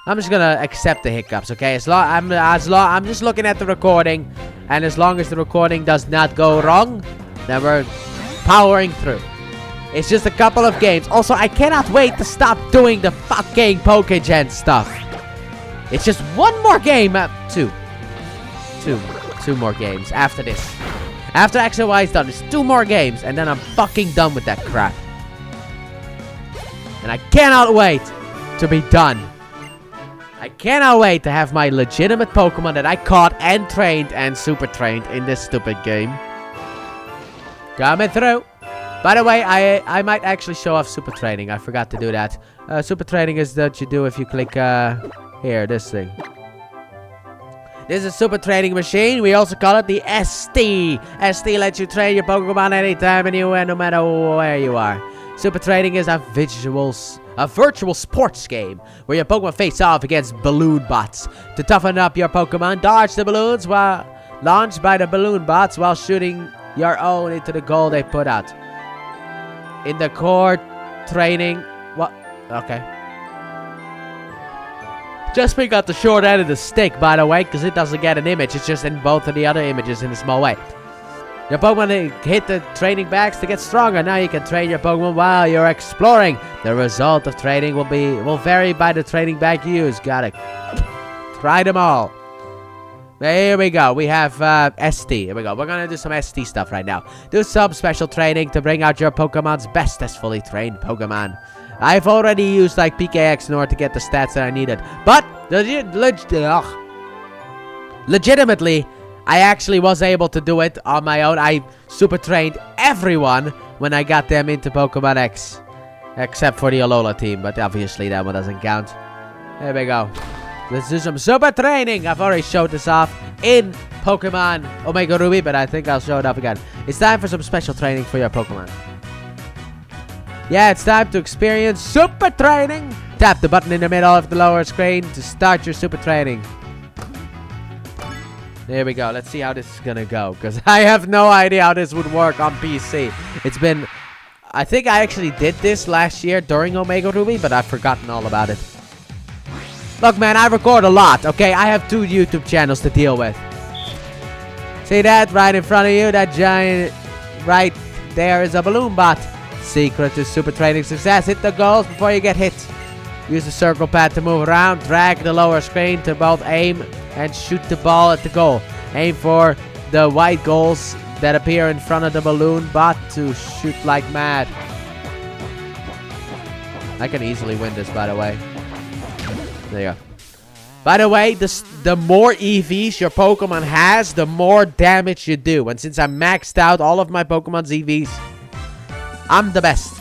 I'm just gonna accept the hiccups, okay? I'm just looking at the recording, and as long as the recording does not go wrong, then we're powering through. It's just a couple of games. Also, I cannot wait to stop doing the fucking Pokegen stuff. It's just one more game. Two more games after this. After X and Y is done, it's 2 more games, and then I'm fucking done with that crap. And I cannot wait to be done. I cannot wait to have my legitimate Pokemon that I caught and trained and super trained in this stupid game. Coming through. By the way, I might actually show off super training. I forgot to do that. Super training is what you do if you click here, this thing. This is a super training machine. We also call it the ST. ST lets you train your Pokemon anytime, anywhere, no matter where you are. Super training is a virtual sports game where your Pokemon face off against balloon bots. To toughen up your Pokemon, dodge the balloons while launched by the balloon bots while shooting your own into the goal they put out. In the core training, what? Okay. Just got the short end of the stick, by the way, because it doesn't get an image. It's just in both of the other images in a small way. Your Pokemon hit the training bags to get stronger. Now you can train your Pokemon while you're exploring. The result of training will vary by the training bag you use. Gotta try them all. Here we go. We have ST. Here we go. We're gonna do some ST stuff right now. Do some special training to bring out your Pokemon's best as fully trained Pokemon. I've already used like PKX in order to get the stats that I needed. But legitimately, I actually was able to do it on my own. I super trained everyone when I got them into Pokemon X. Except for the Alola team, but obviously that one doesn't count. There we go. Let's do some super training. I've already showed this off in Pokemon Omega Ruby, but I think I'll show it up again. It's time for some special training for your Pokemon. Yeah, it's time to experience super training. Tap the button in the middle of the lower screen to start your super training. There we go. Let's see how this is gonna go, because I have no idea how this would work on PC. It's been... I think I actually did this last year during Omega Ruby, but I've forgotten all about it. Look, man, I record a lot, okay? I have 2 YouTube channels to deal with. See that right in front of you? That giant... Right there is a balloon bot. Secret to super training success. Hit the goals before you get hit. Use the circle pad to move around. Drag the lower screen to both aim and shoot the ball at the goal. Aim for the white goals that appear in front of the balloon bot to shoot like mad. I can easily win this, by the way. There you go. By the way, the more EVs your Pokemon has, the more damage you do. And since I maxed out all of my Pokemon's EVs, I'm the best.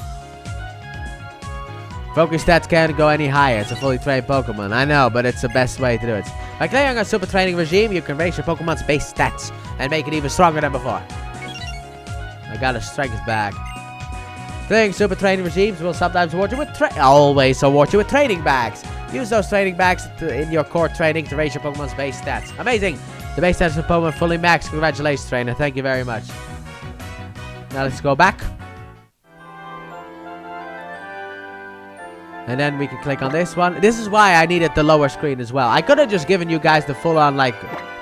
Focus stats can't go any higher. It's a fully trained Pokemon. I know, but it's the best way to do it. By clearing a super training regime, you can raise your Pokemon's base stats and make it even stronger than before. I gotta strike his back. Clearing super training regimes will sometimes award you with always award you with training bags. Use those training bags in your core training to raise your Pokemon's base stats. Amazing! The base stats of the Pokemon fully maxed. Congratulations, trainer. Thank you very much. Now let's go back. And then we can click on this one. This is why I needed the lower screen as well. I could have just given you guys the full-on, like,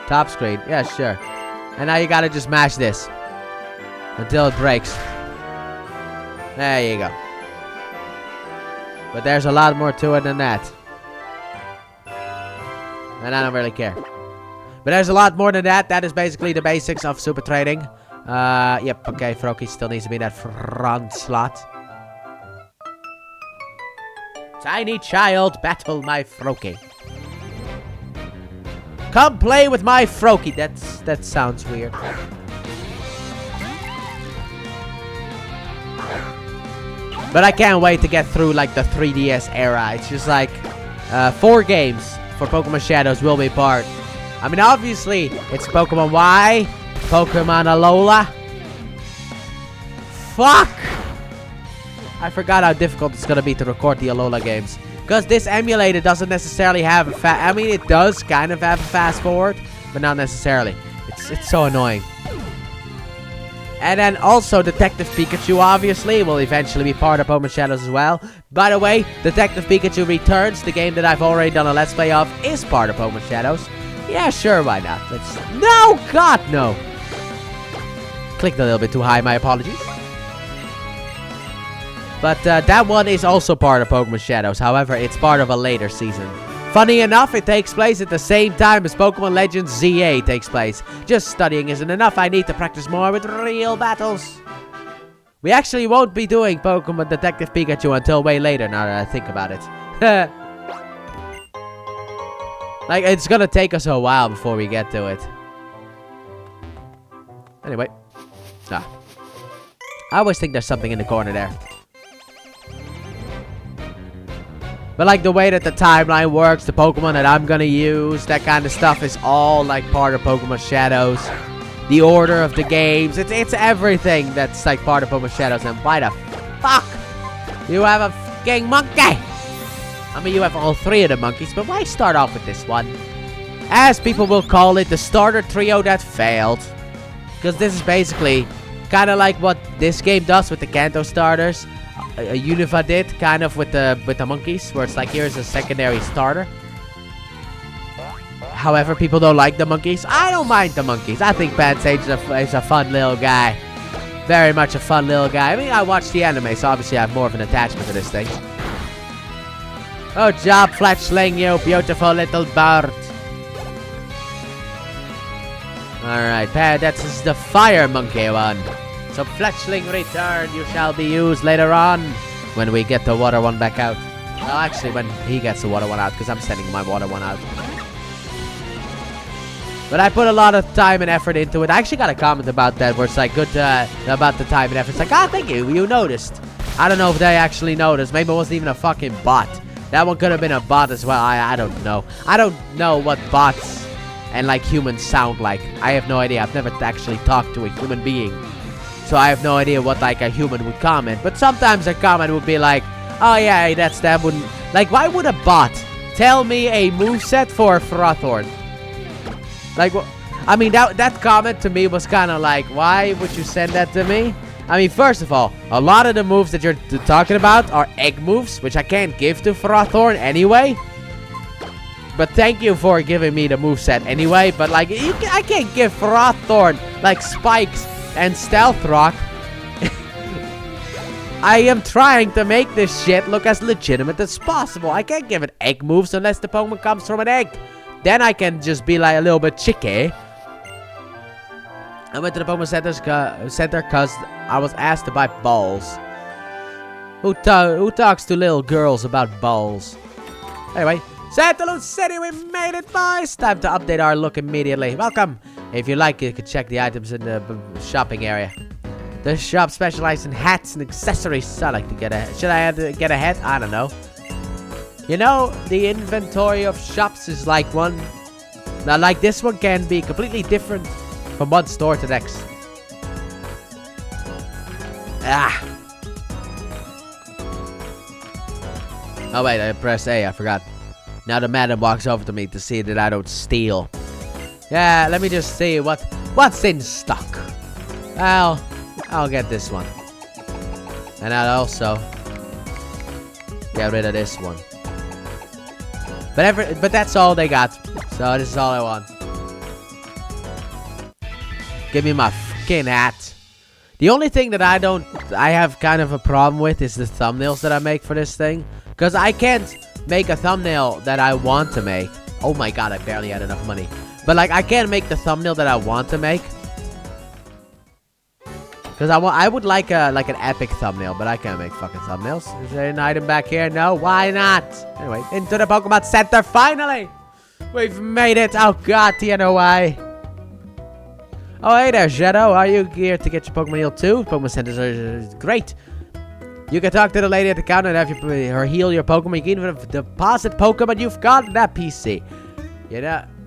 top screen. Yeah, sure. And now you gotta just mash this until it breaks. There you go. But there's a lot more to it than that. And I don't really care. But there's a lot more than that. That is basically the basics of super trading. Yep, okay. Froakie still needs to be in that front slot. Tiny child, battle my Froakie. Come play with my Froakie. That sounds weird. But I can't wait to get through like the 3DS era. It's just like 4 games for Pokemon Shadows will be part. I mean, obviously, it's Pokemon Y, Pokemon Alola. Fuck! I forgot how difficult it's gonna be to record the Alola games. Because this emulator doesn't necessarily have a I mean, it does kind of have a fast forward, but not necessarily. It's so annoying. And then also Detective Pikachu, obviously, will eventually be part of Pokemon Shadows as well. By the way, Detective Pikachu Returns, the game that I've already done a Let's Play of, is part of Pokemon Shadows. Yeah, sure, why not? No, God, no. Clicked a little bit too high, my apologies. But that one is also part of Pokemon Shadows. However, it's part of a later season. Funny enough, it takes place at the same time as Pokemon Legends ZA takes place. Just studying isn't enough, I need to practice more with real battles. We actually won't be doing Pokemon Detective Pikachu until way later, now that I think about it. Like, it's gonna take us a while before we get to it. Anyway. I always think there's something in the corner there. But like the way that the timeline works, the Pokemon that I'm gonna use, that kind of stuff is all like part of Pokemon Shadows. The order of the games, it's everything that's like part of Pokemon Shadows. And why the fuck? You have a fucking monkey! I mean, you have all three of the monkeys, but why start off with this one? As people will call it, the starter trio that failed. Because this is basically kind of like what this game does with the Kanto starters. Unova did, kind of with the monkeys, where it's like, here's a secondary starter. However, people don't like the monkeys. I don't mind the monkeys. I think Pansage is a fun little guy. Very much a fun little guy. I mean, I watched the anime, so obviously I have more of an attachment to this thing. Oh, job, Fletchling, you beautiful little bird. Alright, that's the fire monkey one. So Fletchling return, you shall be used later on when we get the water one back out. Well, actually, when he gets the water one out, because I'm sending my water one out. But I put a lot of time and effort into it. I actually got a comment about that where it's like good about the time and effort. It's like, ah, thank you, you noticed. I don't know if they actually noticed. Maybe it wasn't even a fucking bot. That one could have been a bot as well. I don't know. I don't know what bots and like humans sound like. I have no idea. I've never actually talked to a human being. So I have no idea what like a human would comment. But sometimes a comment would be like, oh yeah, that wouldn't... Like, why would a bot tell me a moveset for a Frothorn? Like, I mean, that comment to me was kind of like, why would you send that to me? I mean, first of all, a lot of the moves that you're talking about are egg moves, which I can't give to Frothorn anyway. But thank you for giving me the moveset anyway. But like, I can't give Frothorn like spikes and stealth rock. I am trying to make this shit look as legitimate as possible. I can't give it egg moves unless the Pokemon comes from an egg. Then I can just be like a little bit chicky. I went to the Pokemon Center because I was asked to buy balls. Who talks to little girls about balls? Anyway, Santaloo City, we made it, boys! Time to update our look immediately. Welcome! If you like, you can check the items in the shopping area. The shop specializes in hats and accessories. I like to get a... Should I get a hat? I don't know. You know, the inventory of shops is like one... Now, like this one can be completely different from one store to the next. Ah! Oh wait, I pressed A, I forgot. Now the madam walks over to me to see that I don't steal. Yeah, let me just see what's in stock. Well, I'll get this one. And I'll also get rid of this one. But that's all they got. So this is all I want. Give me my fucking hat. The only thing that I have kind of a problem with is the thumbnails that I make for this thing. Because I can't make a thumbnail that I want to make. Oh my god, I barely had enough money. But like, I can't make the thumbnail that I want to make. Because I would like an epic thumbnail, but I can't make fucking thumbnails. Is there an item back here? No, why not? Anyway, into the Pokemon Center, finally! We've made it! Oh god, TNOI. Oh, hey there, Shadow. Are you here to get your Pokemon healed too? Pokemon Centers are great. You can talk to the lady at the counter and have her heal your Pokemon. You can even deposit Pokemon you've got in that PC. You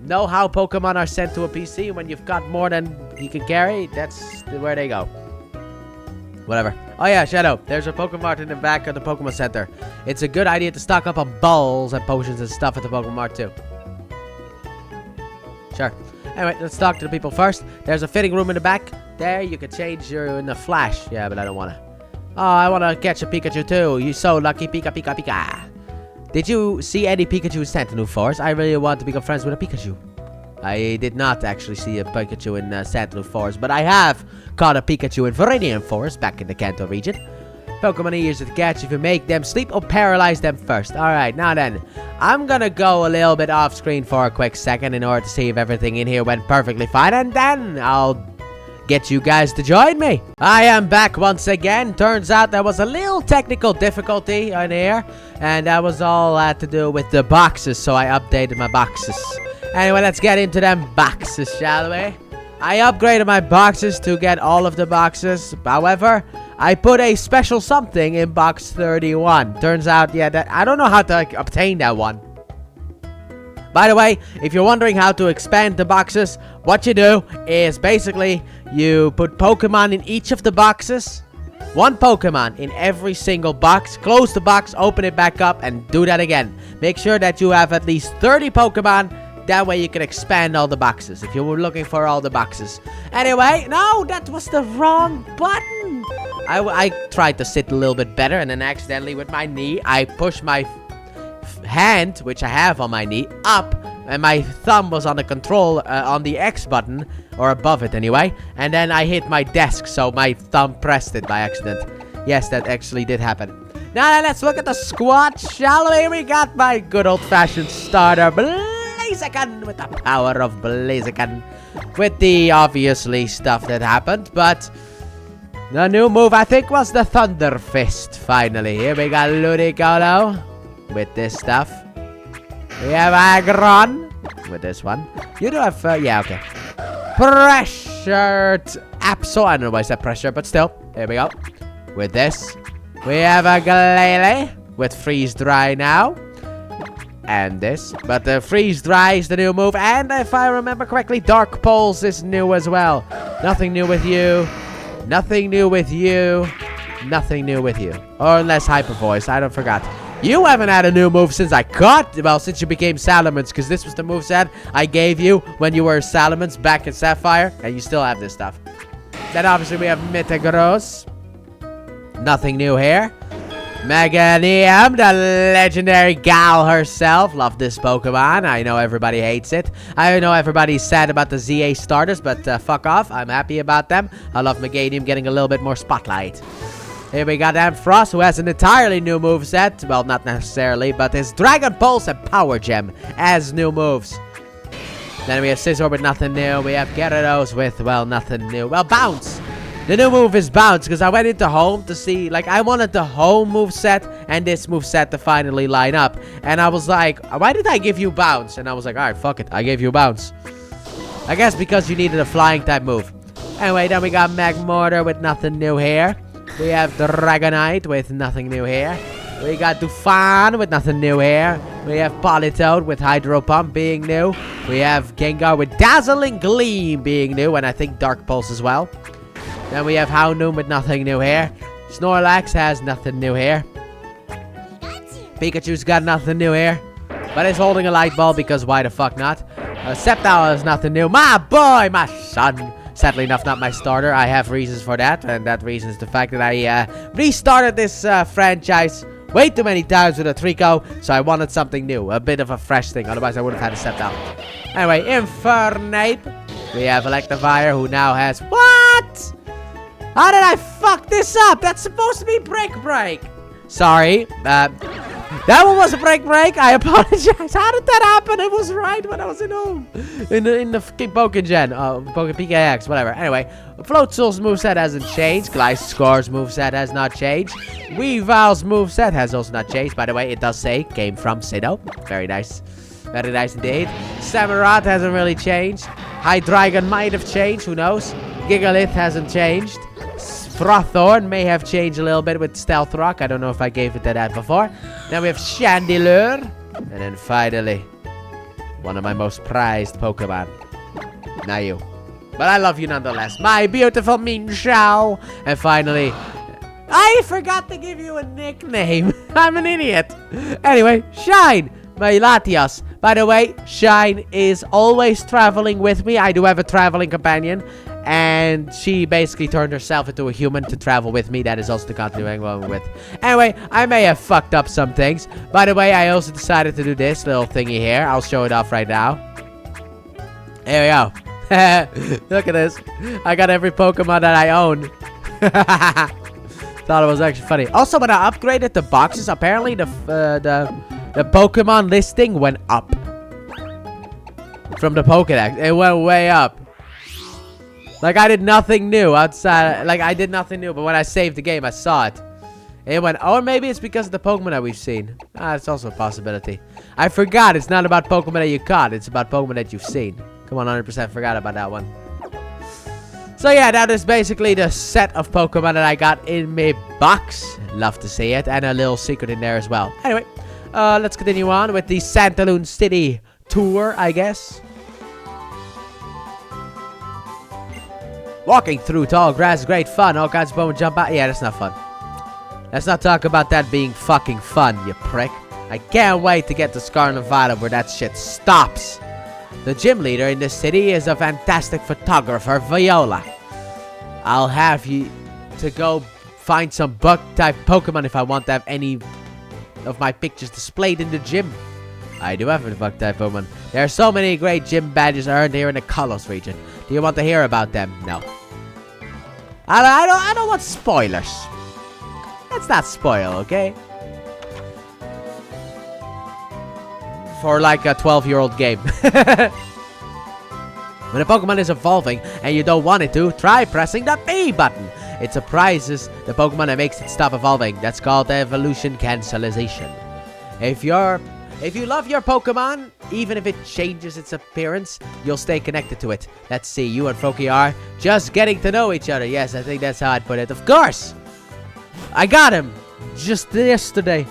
know how Pokemon are sent to a PC when you've got more than you can carry? That's where they go. Whatever. Oh yeah, Shadow. There's a Pokemon Mart in the back of the Pokemon Center. It's a good idea to stock up on balls and potions and stuff at the Pokemon Mart too. Sure. Anyway, let's talk to the people first. There's a fitting room in the back. there. You can change your in a flash. Yeah, but I don't want to. Oh, I want to catch a Pikachu too. You so lucky, Pika, Pika, Pika. Did you see any Pikachu in Sentinel Forest? I really want to become friends with a Pikachu. I did not actually see a Pikachu in Sentinel Forest, but I have caught a Pikachu in Viridian Forest back in the Kanto region. Pokemon are easier to catch if you make them sleep or paralyze them first. Alright, now then, I'm gonna go a little bit off screen for a quick second in order to see if everything in here went perfectly fine, and then I'll get you guys to join me. I am back once again. Turns out there was a little technical difficulty in here, and that was all had to do with the boxes, so I updated my boxes. Anyway, let's get into them boxes, shall we? I upgraded my boxes to get all of the boxes. However, I put a special something in box 31. Turns out, yeah, that I don't know how to obtain that one. By the way, if you're wondering how to expand the boxes, what you do is basically you put Pokemon in each of the boxes. One Pokemon in every single box. Close the box, open it back up, and do that again. Make sure that you have at least 30 Pokemon. That way you can expand all the boxes if you were looking for all the boxes. Anyway, no, that was the wrong button. I tried to sit a little bit better, and then accidentally with my knee, I pushed my hand, which I have on my knee, up, and my thumb was on the control, on the X button, or above it anyway, and then I hit my desk, so my thumb pressed it by accident. Yes, that actually did happen. Now let's look at the squad, shall we? We got my good old-fashioned starter, Blaziken, with the power of Blaziken, with the obviously stuff that happened, but the new move I think was the Thunder Fist. Finally, here we got Ludicolo with this stuff. We have Aggron with this one. You do have, yeah, okay. Pressured Absol. I don't know why I said pressure, but still, here we go. With this, we have a Glalie with Freeze Dry now. And this, but the Freeze Dry is the new move, and if I remember correctly, Dark Pulse is new as well. Nothing new with you, nothing new with you, nothing new with you, or unless Hyper Voice, I don't forgot. You haven't had a new move since I caught, well, since you became Salamence, because this was the moveset I gave you when you were Salamence back in Sapphire, and you still have this stuff. Then obviously we have Metagross, nothing new here. Meganium, the legendary gal herself. Love this Pokemon. I know everybody hates it. I know everybody's sad about the ZA starters, but fuck off. I'm happy about them. I love Meganium getting a little bit more spotlight. Here we got Ampharos, who has an entirely new moveset. Well, not necessarily, but his Dragon Pulse and Power Gem as new moves. Then we have Scizor with nothing new. We have Gyarados with, well, nothing new. Well, Bounce. The new move is Bounce, because I went into Home to see, like, I wanted the Home moveset and this moveset to finally line up. And I was like, why did I give you Bounce? And I was like, alright, fuck it, I gave you Bounce. I guess because you needed a flying type move. Anyway, then we got Magmortar with nothing new here. We have Dragonite with nothing new here. We got Dufan with nothing new here. We have Politoed with Hydro Pump being new. We have Gengar with Dazzling Gleam being new, and I think Dark Pulse as well. Then we have Houndoom with nothing new here. Snorlax has nothing new here. Pikachu's got nothing new here. But it's holding a light ball because why the fuck not? Sceptile has nothing new. My boy, my son. Sadly enough, not my starter. I have reasons for that. And that reason is the fact that I restarted this franchise way too many times with a Trico. So I wanted something new. A bit of a fresh thing. Otherwise, I would have had a Sceptile. Anyway, Infernape. We have Electivire, who now has... What? How did I fuck this up? That's supposed to be Break. Sorry. That one was a Break. I apologize. How did that happen? It was right when I was in home. In the fucking Pokégen. PKX, whatever. Anyway, Floatzel's moveset hasn't changed. Gliscor's moveset has not changed. Weavile's moveset has also not changed. By the way, it does say came from Sinnoh. Very nice. Very nice indeed. Samurott hasn't really changed. Hydreigon might have changed. Who knows? Gigalith hasn't changed. Frothorn may have changed a little bit with Stealth Rock. I don't know if I gave it to that before. Then we have Chandelure. And then finally, one of my most prized Pokemon. Not you. But I love you nonetheless. My beautiful Minshao. And finally, I forgot to give you a nickname. I'm an idiot. Anyway, Shine. My Latios. By the way, Shine is always traveling with me. I do have a traveling companion. And she basically turned herself into a human to travel with me. That is also the continuing one with. Anyway, I may have fucked up some things. By the way, I also decided to do this little thingy here. I'll show it off right now. Here we go. Look at this. I got every Pokemon that I own. Thought it was actually funny. Also, when I upgraded the boxes, apparently the Pokemon listing went up. From the Pokédex. It went way up. Like, I did nothing new outside. Like, I did nothing new. But when I saved the game, I saw it. It went, or maybe it's because of the Pokemon that we've seen. It's also a possibility. I forgot. It's not about Pokemon that you caught. It's about Pokemon that you've seen. Come on, 100% forgot about that one. So yeah, that is basically the set of Pokemon that I got in my box. Love to see it. And a little secret in there as well. Anyway, let's continue on with the Santaloon City tour, I guess. Walking through tall grass is great fun. All kinds of Pokemon jump out. Yeah, that's not fun. Let's not talk about that being fucking fun, you prick. I can't wait to get to Scarlet Valley where that shit stops. The gym leader in this city is a fantastic photographer, Viola. I'll have you to go find some bug-type Pokemon if I want to have any of my pictures displayed in the gym. I do have a bug-type Pokemon. There are so many great gym badges earned here in the Kalos region. Do you want to hear about them? No. I don't want spoilers. Let's not spoil, okay? For like a 12-year-old game. When a Pokemon is evolving and you don't want it to, try pressing the B button. It surprises the Pokemon and makes it stop evolving. That's called evolution cancellation. If you love your Pokemon, even if it changes its appearance, you'll stay connected to it. Let's see, you and Froakie are just getting to know each other. Yes, I think that's how I'd put it. Of course! I got him! Just yesterday.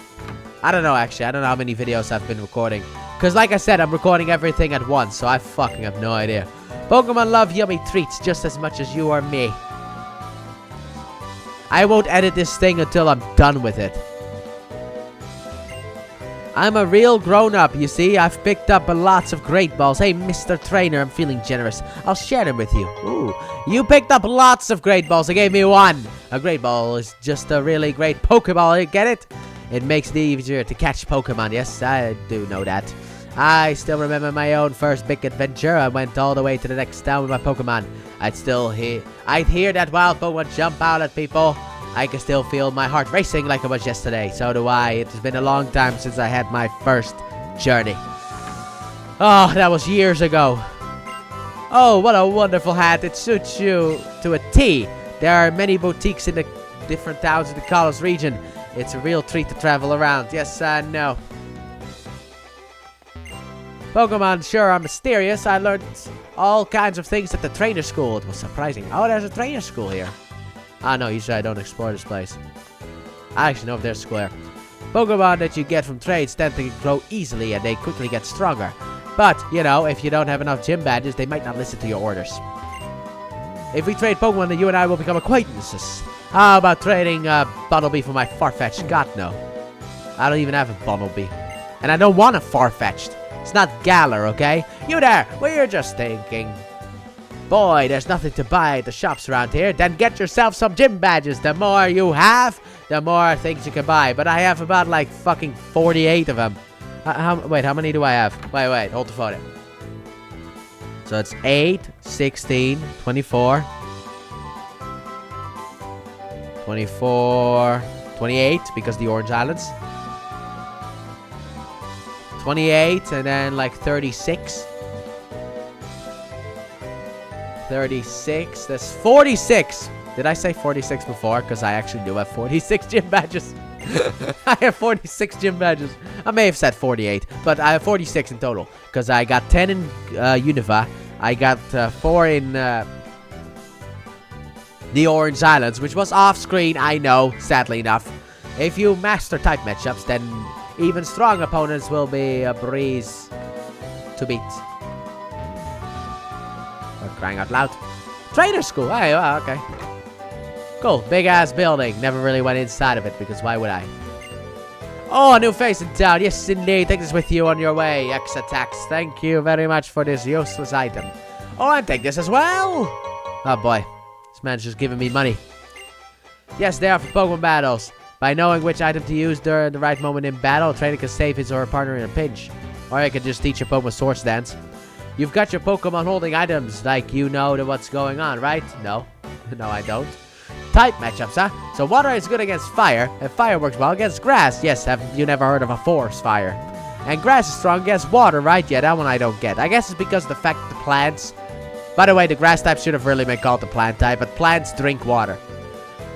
I don't know, actually. I don't know how many videos I've been recording. Because like I said, I'm recording everything at once, so I fucking have no idea. Pokemon love yummy treats just as much as you or me. I won't edit this thing until I'm done with it. I'm a real grown-up, you see. I've picked up lots of Great Balls. Hey, Mr. Trainer, I'm feeling generous. I'll share them with you. Ooh, you picked up lots of Great Balls. I gave me one. A Great Ball is just a really great Pokeball. You get it? It makes it easier to catch Pokemon. Yes, I do know that. I still remember my own first big adventure. I went all the way to the next town with my Pokemon. I'd hear that wild Pokemon jump out at people. I can still feel my heart racing like it was yesterday. So do I. It has been a long time since I had my first journey. Oh, that was years ago. Oh, what a wonderful hat. It suits you to a T. There are many boutiques in the different towns in the Kalos region. It's a real treat to travel around. Yes, I know. Pokemon sure are mysterious. I learned all kinds of things at the trainer school. It was surprising. Oh, there's a trainer school here. Ah, no, usually I don't explore this place. I actually know if there's a school here. Pokemon that you get from trades tend to grow easily and they quickly get stronger. But, you know, if you don't have enough gym badges, they might not listen to your orders. If we trade Pokemon, then you and I will become acquaintances. How about trading Bunnelby for my Farfetch'd? God, no. I don't even have a Bunnelby. And I don't want a Farfetch'd. It's not Galar, okay? You there, we're just thinking. Boy, there's nothing to buy at the shops around here. Then get yourself some gym badges. The more you have, the more things you can buy. But I have about like fucking 48 of them. Wait, how many do I have? Wait, hold the phone in. So it's 8, 16, 24. 24, 28, because the Orange Islands. 28, and then like 36. 36, that's 46. Did I say 46 before? Because I actually do have 46 gym badges. I have 46 gym badges. I may have said 48, but I have 46 in total. Because I got 10 in Unova. I got 4 in the Orange Islands, which was off-screen, I know, sadly enough. If you master type matchups, then even strong opponents will be a breeze to beat. Or crying out loud. Trainer school, hey, okay. Cool, big-ass building. Never really went inside of it, because why would I? Oh, a new face in town. Yes, indeed. Take this with you on your way. X attacks. Thank you very much for this useless item. Oh, and take this as well. Oh boy. This man's just giving me money. Yes, they are for Pokemon battles. By knowing which item to use during the right moment in battle, a trainer can save his or her partner in a pinch. Or I could just teach a Pokemon Swords Dance. You've got your Pokemon holding items, like you know what's going on, right? No. No, I don't. Type matchups, huh? So water is good against fire, and fire works well against grass. Yes, have you never heard of a forest fire? And grass is strong against water, right? Yeah, that one I don't get. I guess it's because the fact that the plants... By the way, the grass type should have really been called the plant type, but plants drink water.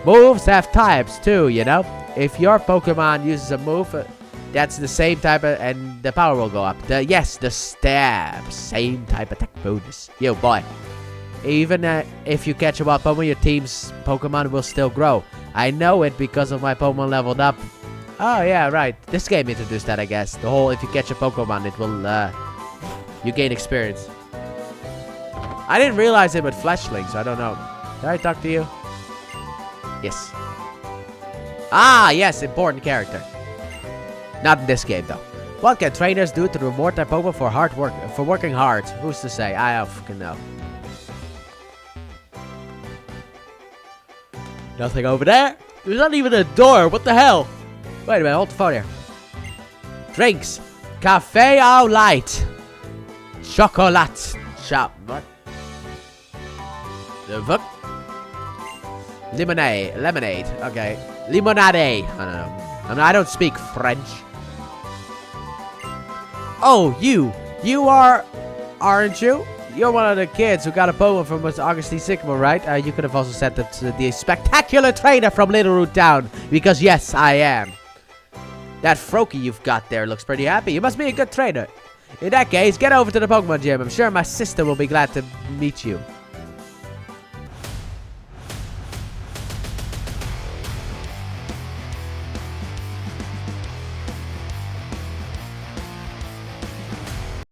Moves have types too, you know? If your Pokemon uses a move, that's the same type of, and the power will go up. The stab, same type attack bonus. Yo, boy. Even if you catch a wild Pokemon, your team's Pokemon will still grow. I know it because of my Pokemon leveled up. Oh, yeah, right. This game introduced that, I guess. The whole, if you catch a Pokemon, it will, you gain experience. I didn't realize it with Fletchlings, so I don't know. Did I talk to you? Yes. Ah, yes, important character. Not in this game, though. What can trainers do to reward their Pokemon for working hard? Who's to say? I don't fucking know. Nothing over there. There's not even a door. What the hell? Wait a minute. Hold the phone here. Drinks. Cafe au lait. Chocolat. Shop. What? The fuck? Lemonade. Okay. Limonade. I don't know. I don't speak French. Oh, you are, aren't you? You're one of the kids who got a Pokemon from Augustine Sycamore, right? You could have also said that to the spectacular trainer from Little Root Town, because yes, I am. That Froakie you've got there looks pretty happy. You must be a good trainer. In that case, get over to the Pokemon gym. I'm sure my sister will be glad to meet you.